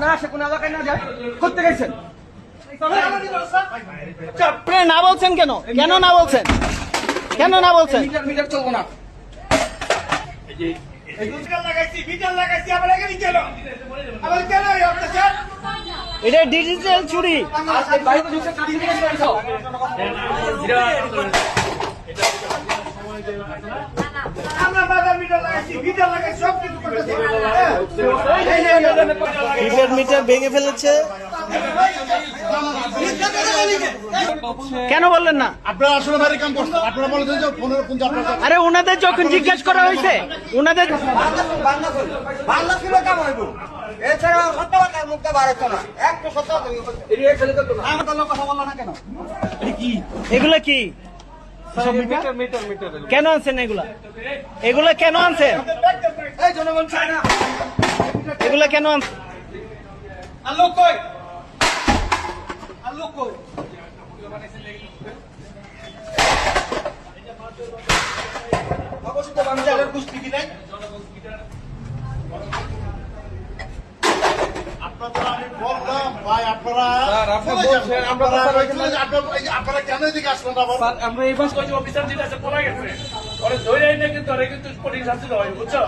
না আসে, কোন এলাকায় না যায়, করতে গেছেন আপনি না বলছেন কেন? কেন না বলছেন? কেন না বলছেন? মিটার চলবো না। এটা ডিজিটাল চুরি। মিটার ভেঙে ফেলেছে। কেন বললেন না? আপনারা আসলে বাইরে কাম করছেন, আপনারা বলেছেন যে ফোনের ফোন আরে ওনাদের যখন জিজ্ঞেস করা হয়েছে, ওনাদের বাংলা ছিল কেমন হইব? এছাড়া সত্যবাদের মুখটা বার হচ্ছে না, একটু সত্যবাদ কথা বললো না কেন? এগুলা কি? কেন আনছেন এগুলা? এগুলা কেন আনছেন? এই জনগণ চায় না। এগুলা কেন আনছেন? আলো কই? আলো কই? অবশ্যই তো বাংলাদেশের কুস্তি কি নাই? আপনারা আমি বললাম ভাই আপনারা আপনি বলছেন, আপনারা কেন এদিকে আসলেন আবার? আমরা এই বাস করছি অফিসার যেটা আছে পড়া গেছে ওরা ধরে না কিন্তু ওরা কিন্তু কঠিন শাস্তি হয় বুঝছো?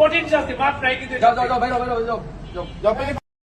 কঠিন শাস্তি মাপ নাই কিন্তু যাও যাও যাও, বাইরে বাইরে যাও। যখন